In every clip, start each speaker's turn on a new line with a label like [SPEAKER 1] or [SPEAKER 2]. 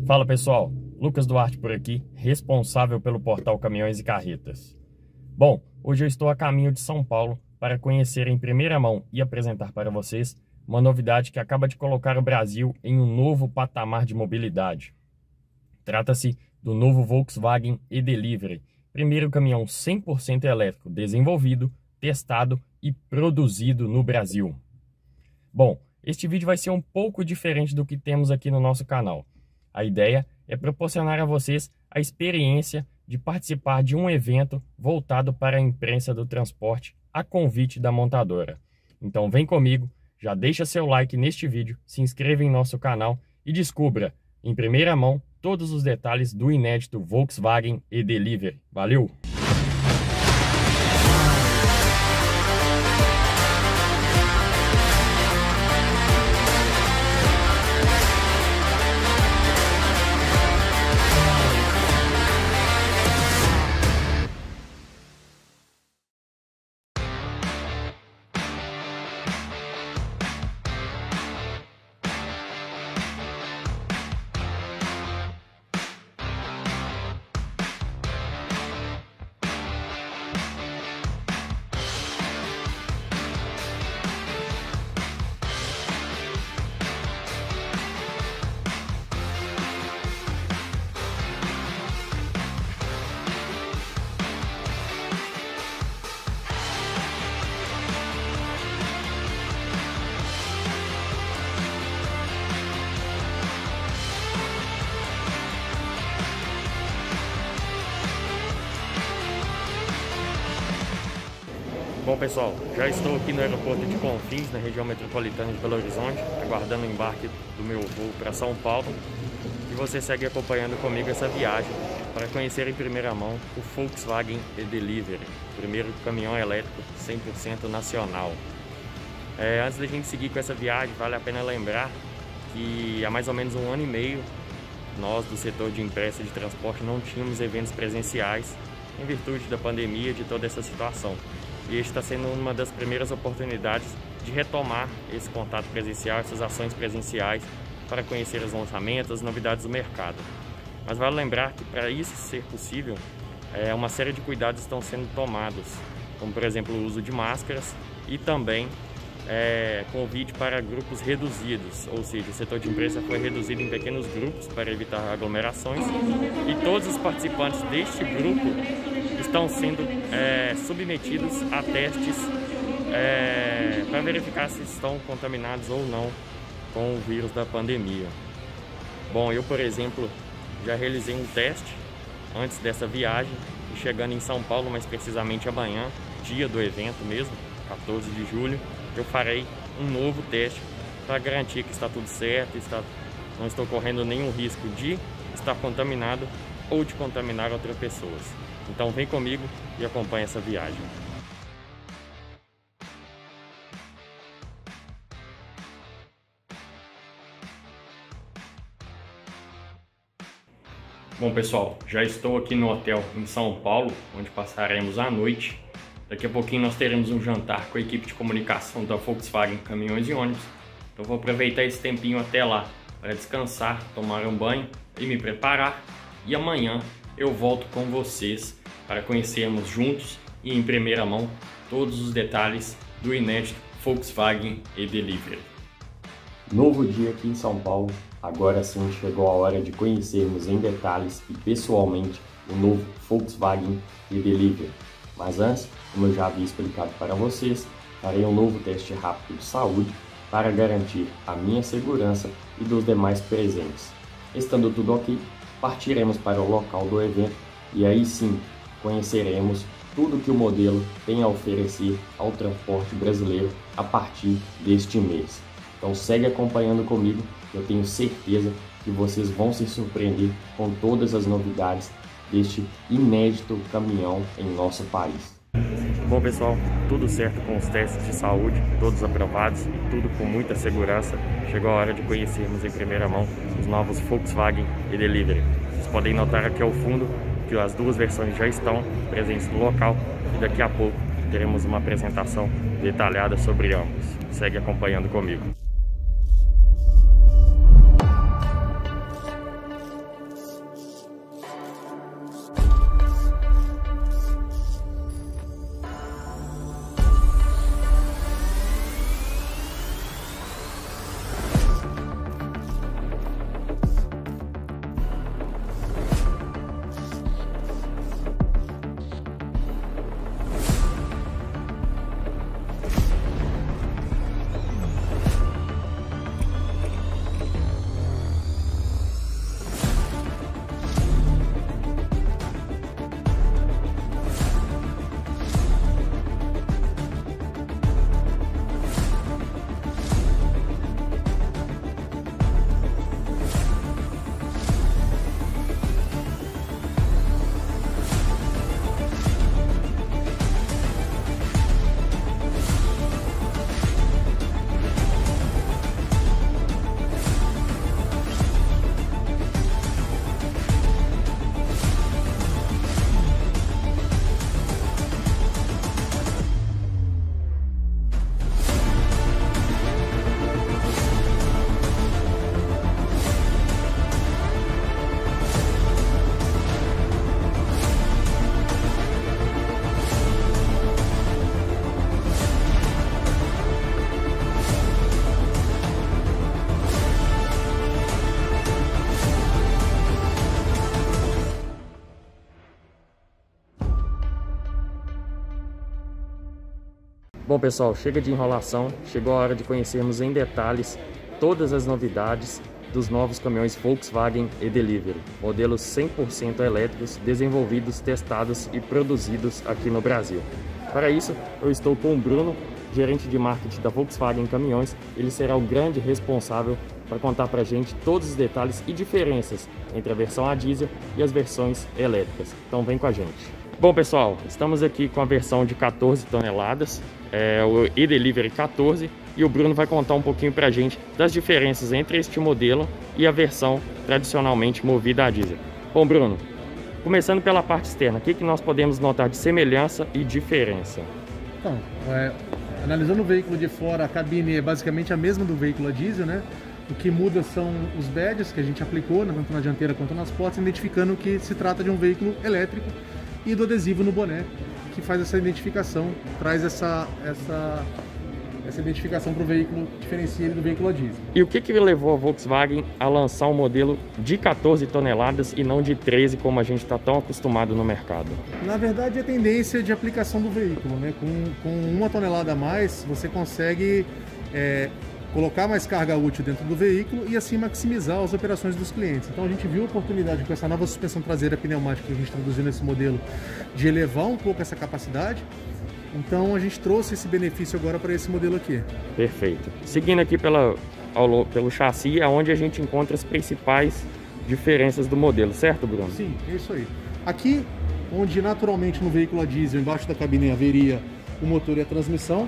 [SPEAKER 1] Fala pessoal, Lucas Duarte por aqui, responsável pelo portal Caminhões e Carretas. Bom, hoje eu estou a caminho de São Paulo para conhecer em primeira mão e apresentar para vocês uma novidade que acaba de colocar o Brasil em um novo patamar de mobilidade. Trata-se do novo Volkswagen e-Delivery, primeiro caminhão 100% elétrico desenvolvido, testado e produzido no Brasil. Bom, este vídeo vai ser um pouco diferente do que temos aqui no nosso canal. A ideia é proporcionar a vocês a experiência de participar de um evento voltado para a imprensa do transporte a convite da montadora. Então vem comigo, já deixa seu like neste vídeo, se inscreva em nosso canal e descubra em primeira mão todos os detalhes do inédito Volkswagen e-Delivery. Valeu! Bom pessoal, já estou aqui no aeroporto de Confins, na região metropolitana de Belo Horizonte, aguardando o embarque do meu voo para São Paulo. E você segue acompanhando comigo essa viagem para conhecer em primeira mão o Volkswagen e-Delivery, primeiro caminhão elétrico 100% nacional. Antes da gente seguir com essa viagem, vale a pena lembrar que há mais ou menos um ano e meio, nós do setor de imprensa de transporte não tínhamos eventos presenciais em virtude da pandemia e de toda essa situação. E este está sendo uma das primeiras oportunidades de retomar esse contato presencial, essas ações presenciais, para conhecer os lançamentos, as novidades do mercado. Mas vale lembrar que para isso ser possível, uma série de cuidados estão sendo tomados, como por exemplo o uso de máscaras e também convite para grupos reduzidos, ou seja, o setor de imprensa foi reduzido em pequenos grupos para evitar aglomerações e todos os participantes deste grupo estão sendo submetidos a testes para verificar se estão contaminados ou não com o vírus da pandemia. Bom, eu, por exemplo, já realizei um teste antes dessa viagem e chegando em São Paulo, mais precisamente amanhã, dia do evento mesmo, 14 de julho, eu farei um novo teste para garantir que está tudo certo, não estou correndo nenhum risco de estar contaminado ou de contaminar outras pessoas. Então vem comigo e acompanha essa viagem. Bom pessoal, já estou aqui no hotel em São Paulo, onde passaremos a noite. Daqui a pouquinho nós teremos um jantar com a equipe de comunicação da Volkswagen Caminhões e Ônibus. Então vou aproveitar esse tempinho até lá para descansar, tomar um banho e me preparar. E amanhã eu volto com vocês para conhecermos juntos e em primeira mão todos os detalhes do inédito Volkswagen e-Delivery. Novo dia aqui em São Paulo, agora sim chegou a hora de conhecermos em detalhes e pessoalmente o novo Volkswagen e-Delivery. Mas antes, como eu já havia explicado para vocês, farei um novo teste rápido de saúde para garantir a minha segurança e dos demais presentes. Estando tudo ok, partiremos para o local do evento e aí sim conheceremos tudo que o modelo tem a oferecer ao transporte brasileiro a partir deste mês. Então segue acompanhando comigo, eu tenho certeza que vocês vão se surpreender com todas as novidades deste inédito caminhão em nosso país. Bom pessoal, tudo certo com os testes de saúde, todos aprovados e tudo com muita segurança. Chegou a hora de conhecermos em primeira mão os novos Volkswagen e-Delivery. Vocês podem notar aqui ao fundo que as duas versões já estão presentes no local e daqui a pouco teremos uma apresentação detalhada sobre ambos. Segue acompanhando comigo. Bom pessoal, chega de enrolação, chegou a hora de conhecermos em detalhes todas as novidades dos novos caminhões Volkswagen e-Delivery, modelos 100% elétricos, desenvolvidos, testados e produzidos aqui no Brasil. Para isso, eu estou com o Bruno, gerente de marketing da Volkswagen Caminhões. Ele será o grande responsável para contar para a gente todos os detalhes e diferenças entre a versão a diesel e as versões elétricas. Então vem com a gente. Bom pessoal, estamos aqui com a versão de 14 toneladas, o e-Delivery 14, e o Bruno vai contar um pouquinho para a gente das diferenças entre este modelo e a versão tradicionalmente movida a diesel. Bom Bruno, começando pela parte externa, o que nós podemos notar de semelhança e diferença?
[SPEAKER 2] Então, analisando o veículo de fora, a cabine é basicamente a mesma do veículo a diesel, né? O que muda são os badges que a gente aplicou, tanto na dianteira quanto nas portas, identificando que se trata de um veículo elétrico, e do adesivo no boné, que faz essa identificação, traz essa identificação para o veículo, diferencia ele do veículo a diesel.
[SPEAKER 1] E o que levou a Volkswagen a lançar um modelo de 14 toneladas e não de 13, como a gente está tão acostumado no mercado?
[SPEAKER 2] Na verdade, é a tendência de aplicação do veículo, né? Com 1 tonelada a mais, você consegue colocar mais carga útil dentro do veículo e assim maximizar as operações dos clientes. Então a gente viu a oportunidade com essa nova suspensão traseira pneumática que a gente introduziu nesse modelo de elevar um pouco essa capacidade. Então a gente trouxe esse benefício agora para esse modelo aqui.
[SPEAKER 1] Perfeito. Seguindo aqui pelo chassi, é onde a gente encontra as principais diferenças do modelo, certo, Bruno?
[SPEAKER 2] Sim, é isso aí. Aqui, onde naturalmente no veículo a diesel, embaixo da cabine haveria o motor e a transmissão,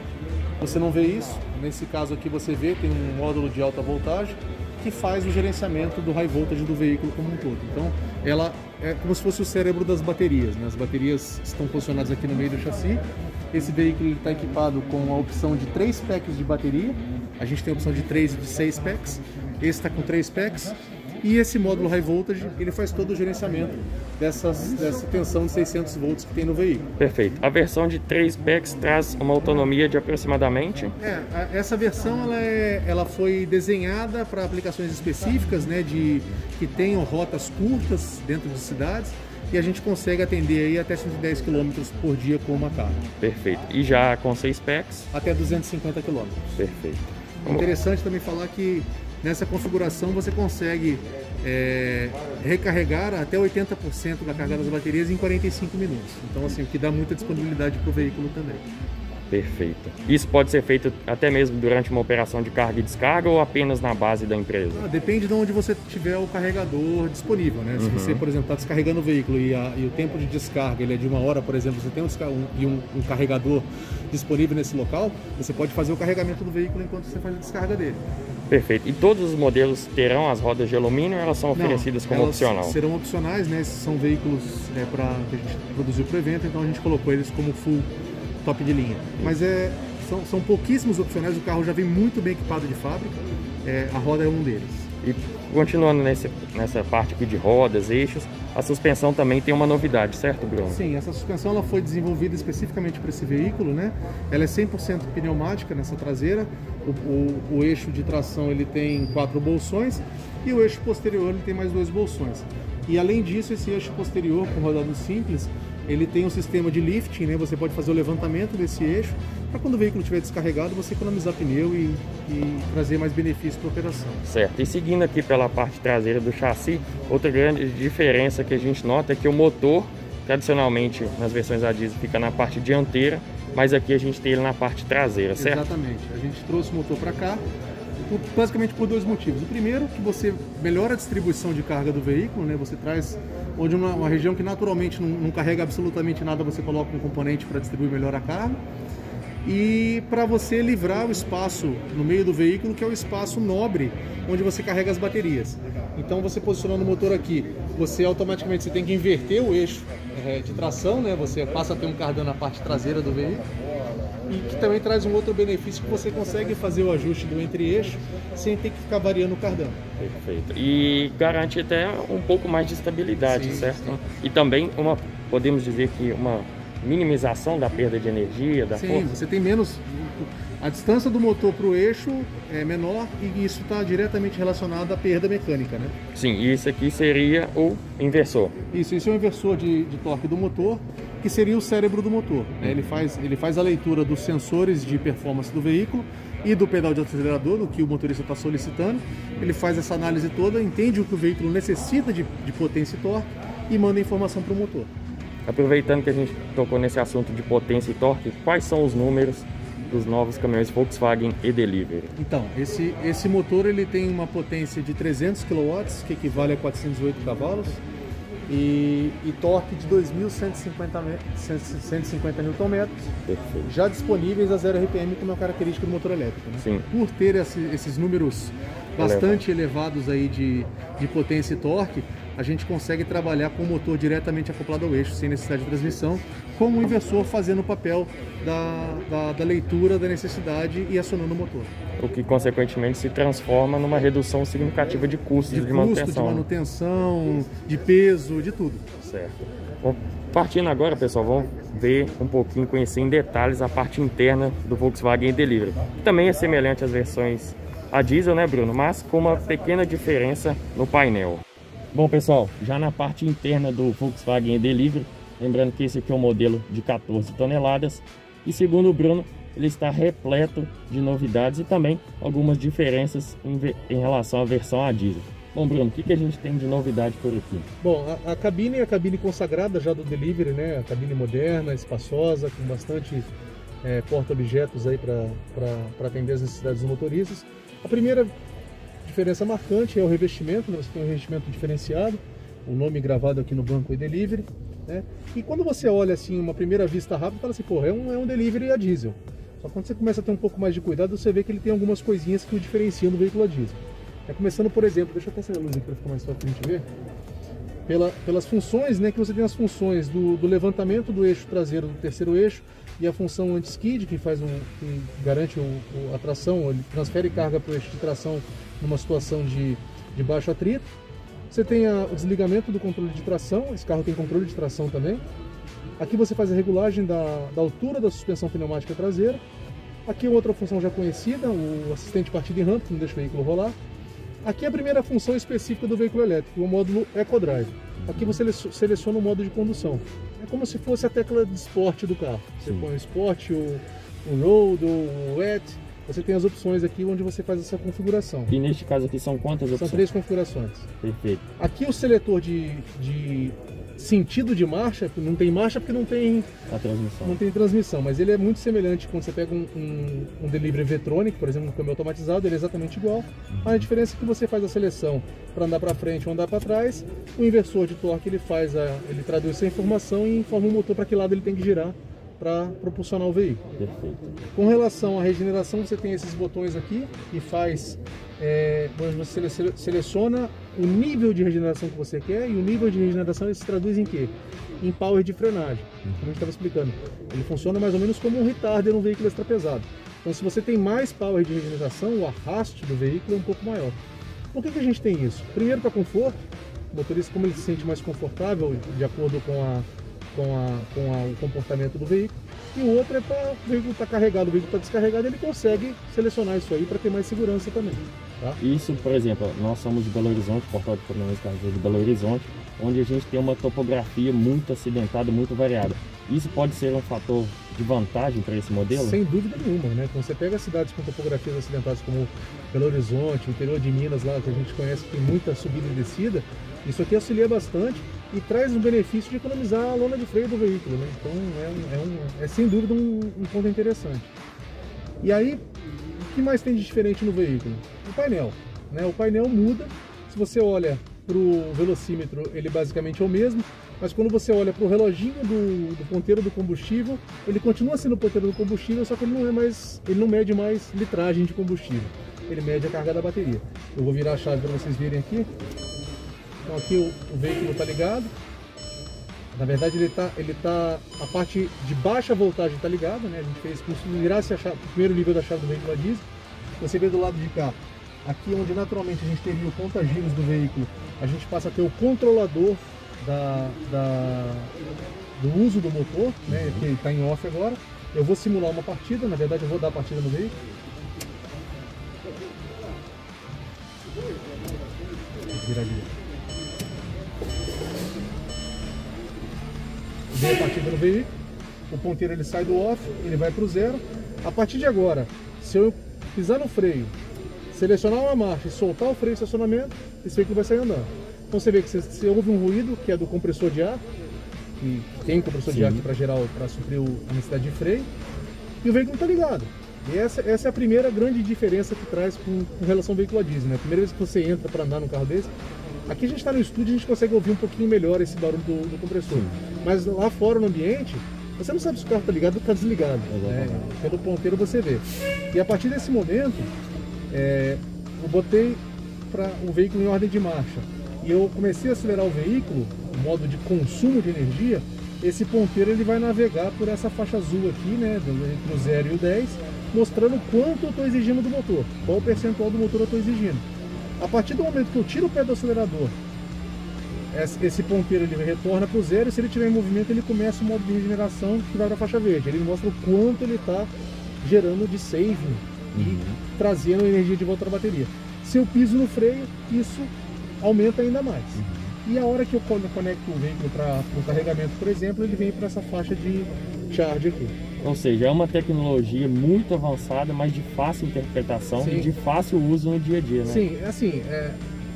[SPEAKER 2] você não vê isso. Nesse caso aqui você vê, tem um módulo de alta voltagem que faz o gerenciamento do high voltage do veículo como um todo. Então, ela é como se fosse o cérebro das baterias, né? As baterias estão posicionadas aqui no meio do chassi. Esse veículo está equipado com a opção de 3 packs de bateria. A gente tem a opção de 3 e de 6 packs. Esse está com 3 packs. E esse módulo High Voltage, ele faz todo o gerenciamento dessa tensão de 600 volts que tem no veículo.
[SPEAKER 1] Perfeito. A versão de 3 packs traz uma autonomia de aproximadamente?
[SPEAKER 2] Essa versão ela foi desenhada para aplicações específicas, né, que tenham rotas curtas dentro de cidades. E a gente consegue atender aí até 110 km por dia com uma carga.
[SPEAKER 1] Perfeito. E já com 6 packs?
[SPEAKER 2] Até 250 km.
[SPEAKER 1] Perfeito.
[SPEAKER 2] Interessante também falar que nessa configuração você consegue recarregar até 80% da carga das baterias em 45 minutos. Então, assim, o que dá muita disponibilidade para o veículo também.
[SPEAKER 1] Perfeito. Isso pode ser feito até mesmo durante uma operação de carga e descarga ou apenas na base da empresa?
[SPEAKER 2] Depende de onde você tiver o carregador disponível, né? Se você, por exemplo, está descarregando o veículo e o tempo de descarga ele é de 1 hora, por exemplo, você tem um carregador disponível nesse local, você pode fazer o carregamento do veículo enquanto você faz a descarga dele.
[SPEAKER 1] Perfeito. E todos os modelos terão as rodas de alumínio ou elas são oferecidas como opcional?
[SPEAKER 2] Serão opcionais, né? Esses são veículos que a gente produziu para o evento, então a gente colocou eles como full top de linha. Mas são pouquíssimos opcionais, o carro já vem muito bem equipado de fábrica, a roda é um deles.
[SPEAKER 1] E continuando nessa parte aqui de rodas, eixos, a suspensão também tem uma novidade, certo, Bruno?
[SPEAKER 2] Sim, essa suspensão ela foi desenvolvida especificamente para esse veículo, né? Ela é 100% pneumática nessa traseira, o eixo de tração ele tem 4 bolsões e o eixo posterior ele tem mais 2 bolsões. E além disso, esse eixo posterior com rodado simples, ele tem um sistema de lifting, né? Você pode fazer o levantamento desse eixo para quando o veículo estiver descarregado você economizar pneu e trazer mais benefício para a operação.
[SPEAKER 1] Certo. E seguindo aqui pela parte traseira do chassi, outra grande diferença que a gente nota é que o motor, tradicionalmente nas versões a diesel, fica na parte dianteira, mas aqui a gente tem ele na parte traseira, certo?
[SPEAKER 2] Exatamente. A gente trouxe o motor para cá, basicamente por 2 motivos. O primeiro, que você melhora a distribuição de carga do veículo, né? Você traz, onde uma região que naturalmente não carrega absolutamente nada, você coloca um componente para distribuir melhor a carga. E para você livrar o espaço no meio do veículo, que é o espaço nobre, onde você carrega as baterias. Então você posicionando o motor aqui, você automaticamente tem que inverter o eixo de tração, né? Você passa a ter um cardan na parte traseira do veículo. E que também traz um outro benefício, que você consegue fazer o ajuste do entre-eixo sem ter que ficar variando o cardan.
[SPEAKER 1] Perfeito. E garante até um pouco mais de estabilidade, sim, certo? Sim. E também podemos dizer que uma minimização da perda de energia, da força?
[SPEAKER 2] Sim, você tem menos... A distância do motor para o eixo é menor e isso está diretamente relacionado à perda mecânica, né?
[SPEAKER 1] Sim, e isso aqui seria o inversor.
[SPEAKER 2] Isso é um inversor de torque do motor, que seria o cérebro do motor, né? Ele faz a leitura dos sensores de performance do veículo e do pedal de acelerador, do que o motorista está solicitando. Ele faz essa análise toda, entende o que o veículo necessita de potência e torque e manda a informação para o motor.
[SPEAKER 1] Aproveitando que a gente tocou nesse assunto de potência e torque, quais são os números dos novos caminhões Volkswagen e-Delivery?
[SPEAKER 2] Então, esse motor ele tem uma potência de 300 kW, que equivale a 408 cavalos, e torque de 2.150 Nm, já disponíveis a 0 RPM, como é uma característica do motor elétrico, né?
[SPEAKER 1] Sim.
[SPEAKER 2] Por ter esses números bastante elevados aí de potência e torque, a gente consegue trabalhar com o motor diretamente acoplado ao eixo, sem necessidade de transmissão, com o inversor fazendo o papel da leitura da necessidade e acionando o motor.
[SPEAKER 1] O que, consequentemente, se transforma numa redução significativa de custos de manutenção.
[SPEAKER 2] De manutenção, de peso, de tudo.
[SPEAKER 1] Certo. Bom, partindo agora, pessoal, vamos ver um pouquinho, conhecer em detalhes a parte interna do Volkswagen e-Delivery. Também é semelhante às versões a diesel, né, Bruno? Mas com uma pequena diferença no painel. Bom, pessoal, já na parte interna do Volkswagen e-Delivery, lembrando que esse aqui é um modelo de 14 toneladas e, segundo o Bruno, ele está repleto de novidades e também algumas diferenças em relação à versão a diesel. Bom, Bruno, o que a gente tem de novidade por aqui?
[SPEAKER 2] Bom, a cabine é a cabine consagrada já do Delivery, né? A cabine moderna, espaçosa, com bastante porta-objetos aí para atender as necessidades dos motoristas. A primeira diferença marcante é o revestimento, né? Você tem um revestimento diferenciado, o nome gravado aqui no banco e-Delivery, né? E quando você olha assim, uma primeira vista rápida, fala assim, pô, é um Delivery a diesel. Só que quando você começa a ter um pouco mais de cuidado, você vê que ele tem algumas coisinhas que o diferenciam do veículo a diesel. Começando, por exemplo, deixa eu até acender a luz aqui para ficar mais fácil para a gente ver. Pelas funções, né, que você tem as funções do levantamento do eixo traseiro do terceiro eixo e a função anti-skid, que garante a tração, ele transfere carga para o eixo de tração numa situação de baixo atrito. Você tem o desligamento do controle de tração, esse carro tem controle de tração também. Aqui você faz a regulagem da altura da suspensão pneumática traseira. Aqui outra função já conhecida, o assistente de partida em rampa, que não deixa o veículo rolar. Aqui é a primeira função específica do veículo elétrico, o módulo EcoDrive. Aqui você seleciona o modo de condução. É como se fosse a tecla de esporte do carro. Você põe o Sport, o Road, o Wet. Você tem as opções aqui onde você faz essa configuração.
[SPEAKER 1] E neste caso aqui são quantas opções?
[SPEAKER 2] São 3 configurações.
[SPEAKER 1] Perfeito.
[SPEAKER 2] Aqui o seletor de sentido de marcha, não tem marcha porque não tem transmissão, mas ele é muito semelhante quando você pega um Delivery Vetronic, por exemplo, um câmbio automatizado, ele é exatamente igual. A diferença é que você faz a seleção para andar para frente ou andar para trás, o inversor de torque ele traduz essa informação e informa o motor para que lado ele tem que girar para propulsionar o veículo.
[SPEAKER 1] Perfeito.
[SPEAKER 2] Com relação à regeneração, você tem esses botões aqui e faz, você seleciona o nível de regeneração que você quer, e o nível de regeneração ele se traduz em quê? Em power de frenagem, como a gente estava explicando. Ele funciona mais ou menos como um retarder no veículo extra pesado. Então, se você tem mais power de regeneração, o arraste do veículo é um pouco maior. Por que a gente tem isso? Primeiro, para conforto, o motorista, como ele se sente mais confortável de acordo com o comportamento do veículo, e o outro é para o veículo estar carregado, o veículo está descarregado, ele consegue selecionar isso aí para ter mais segurança também. Tá?
[SPEAKER 1] Isso, por exemplo, nós somos de Belo Horizonte, Portal de Caminhões de Belo Horizonte, onde a gente tem uma topografia muito acidentada, muito variada. Isso pode ser um fator de vantagem para esse modelo?
[SPEAKER 2] Sem dúvida nenhuma, né? Quando você pega cidades com topografias acidentadas como Belo Horizonte, o interior de Minas, lá que a gente conhece que tem muita subida e descida, isso aqui auxilia bastante e traz um benefício de economizar a lona de freio do veículo, né? Então é sem dúvida um ponto interessante. E aí, o que mais tem de diferente no veículo? O painel, né? O painel muda. Se você olha para o velocímetro, ele basicamente é o mesmo, mas quando você olha para o reloginho do ponteiro do combustível, ele continua sendo o ponteiro do combustível, só que ele não mede mais litragem de combustível, ele mede a carga da bateria. Eu vou virar a chave para vocês verem aqui. Então aqui o veículo está ligado. Na verdade a parte de baixa voltagem está ligada, né? A gente fez como se virasse o primeiro nível da chave do veículo a diesel. Você vê do lado de cá, aqui onde naturalmente a gente teria o conta-giros do veículo, a gente passa a ter o controlador do uso do motor, né, que está em off agora. Eu vou simular uma partida, na verdade eu vou dar a partida no veículo. Vira ali. Dei a partida no veículo, o ponteiro ele sai do off, ele vai para o 0. A partir de agora, se eu pisar no freio, selecionar uma marcha e soltar o freio de estacionamento, esse veículo vai sair andando. Então você vê que se houve um ruído, que é do compressor de ar, que tem um compressor de ar aqui para suprir a necessidade de freio, e o veículo está ligado. E essa é a primeira grande diferença que traz com relação ao veículo a diesel, né? A primeira vez que você entra para andar num carro desse, aqui a gente está no estúdio, a gente consegue ouvir um pouquinho melhor esse barulho do compressor. Mas lá fora no ambiente, você não sabe se o carro está ligado ou está desligado. Né? Pelo ponteiro você vê. E a partir desse momento, eu botei o veículo em ordem de marcha e eu comecei a acelerar o veículo, no modo de consumo de energia. Esse ponteiro ele vai navegar por essa faixa azul aqui, né, entre o 0 e o 10, mostrando quanto eu estou exigindo do motor, qual o percentual do motor eu estou exigindo. A partir do momento que eu tiro o pé do acelerador, esse ponteiro ele retorna para o 0, e se ele estiver em movimento ele começa o modo de regeneração que vai para a faixa verde. Ele mostra o quanto ele está gerando de saving e trazendo energia de volta para a bateria. Se eu piso no freio, isso aumenta ainda mais. E a hora que eu conecto o veículo para o carregamento, por exemplo, ele vem para essa faixa de charge aqui.
[SPEAKER 1] Ou seja, é uma tecnologia muito avançada, mas de fácil interpretação e de fácil uso no dia a dia, né?
[SPEAKER 2] Sim, assim,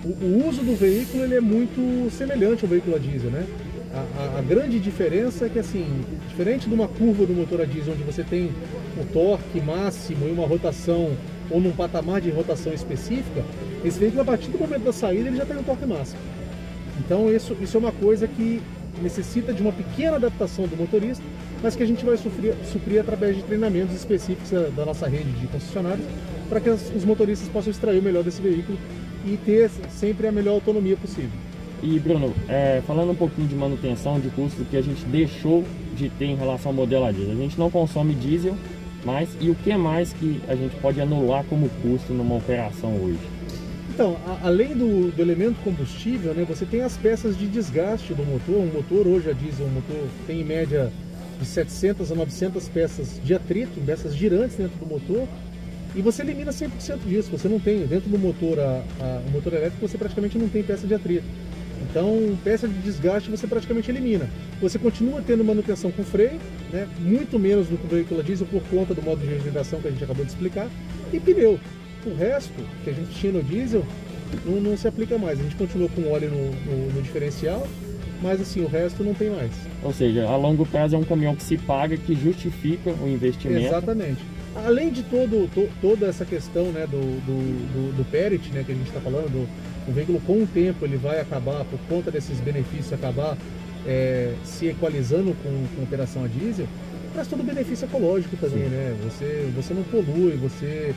[SPEAKER 2] o uso do veículo ele é muito semelhante ao veículo a diesel, né? A grande diferença é que, assim, diferente de uma curva do motor a diesel, onde você tem um torque máximo e uma rotação, ou num patamar de rotação específica, esse veículo, a partir do momento da saída, ele já tem um torque máximo. Então isso é uma coisa que necessita de uma pequena adaptação do motorista, mas que a gente vai suprir através de treinamentos específicos da nossa rede de concessionários, para que os motoristas possam extrair o melhor desse veículo e ter sempre a melhor autonomia possível.
[SPEAKER 1] E Bruno, falando um pouquinho de manutenção, de custo que a gente deixou de ter em relação ao modelo a diesel, a gente não consome diesel, mas e o que mais que a gente pode anular como custo numa operação hoje?
[SPEAKER 2] Então, além do elemento combustível, né, você tem as peças de desgaste do motor. Um motor hoje a diesel, tem em média de 700 a 900 peças de atrito, peças girantes dentro do motor, e você elimina 100% disso. Você não tem, dentro do motor, o motor elétrico, você praticamente não tem peça de atrito. Então, peça de desgaste você praticamente elimina. Você continua tendo manutenção com freio, né, muito menos do que o veículo a diesel por conta do modo de regeneração que a gente acabou de explicar, e pneu. O resto que a gente tinha no diesel não se aplica mais. A gente continua com óleo no diferencial, mas assim, o resto não tem mais.
[SPEAKER 1] Ou seja, a longo prazo é um caminhão que se paga, que justifica o investimento.
[SPEAKER 2] Exatamente. Além de toda essa questão, né, do PERIT, né, que a gente está falando, o veículo com o tempo ele vai acabar, por conta desses benefícios, acabar se equalizando com a operação a diesel, mas todo benefício ecológico também, né? Você não polui, você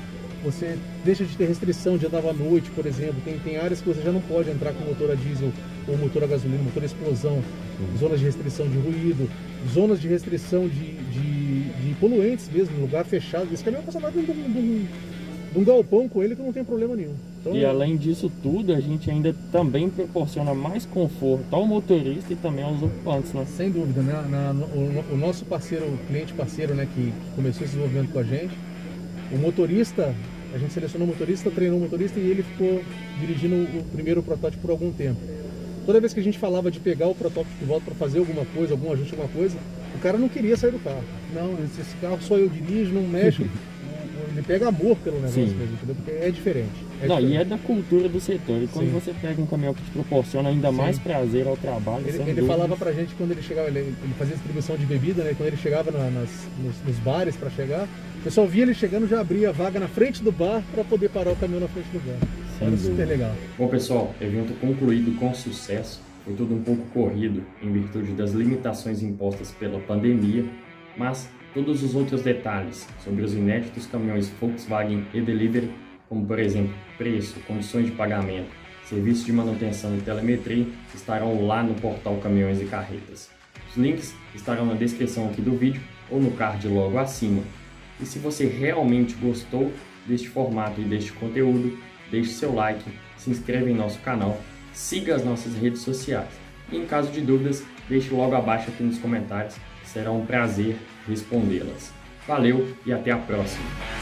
[SPEAKER 2] deixa de ter restrição de andar à noite, por exemplo. Tem áreas que você já não pode entrar com motor a diesel ou motor a gasolina, motor a explosão, zonas de restrição de ruído, zonas de restrição de poluentes mesmo, lugar fechado. Esse caminhão passa lá dentro de um galpão com ele que não tem problema nenhum. Então,
[SPEAKER 1] e além disso tudo, a gente ainda também proporciona mais conforto ao motorista e também aos ocupantes, né?
[SPEAKER 2] Sem dúvida, né? O nosso parceiro, o cliente parceiro, né, que começou esse desenvolvimento com a gente, o motorista, a gente selecionou o motorista, treinou o motorista e ele ficou dirigindo o primeiro protótipo por algum tempo. Toda vez que a gente falava de pegar o protótipo de volta para fazer alguma coisa, algum ajuste, alguma coisa, o cara não queria sair do carro. Não, esse carro só eu dirijo, não mexe. Ele pega amor pelo negócio mesmo, entendeu? Porque é diferente.
[SPEAKER 1] E é da cultura do setor. E quando você pega um caminhão que te proporciona ainda mais prazer ao trabalho,
[SPEAKER 2] ele falava pra gente quando ele chegava, ele fazia distribuição de bebida, né? Quando ele chegava nos bares para chegar, o pessoal via ele chegando, já abria a vaga na frente do bar para poder parar o caminhão na frente do bar. Era super legal.
[SPEAKER 1] Bom, pessoal, evento concluído com sucesso. Foi tudo um pouco corrido em virtude das limitações impostas pela pandemia, mas todos os outros detalhes sobre os inéditos caminhões Volkswagen e-Delivery, como por exemplo preço, condições de pagamento, serviço de manutenção e telemetria, estarão lá no portal Caminhões e Carretas. Os links estarão na descrição aqui do vídeo ou no card logo acima. E se você realmente gostou deste formato e deste conteúdo, deixe seu like, se inscreva em nosso canal, siga as nossas redes sociais. E em caso de dúvidas, deixe logo abaixo aqui nos comentários, será um prazer respondê-las. Valeu e até a próxima!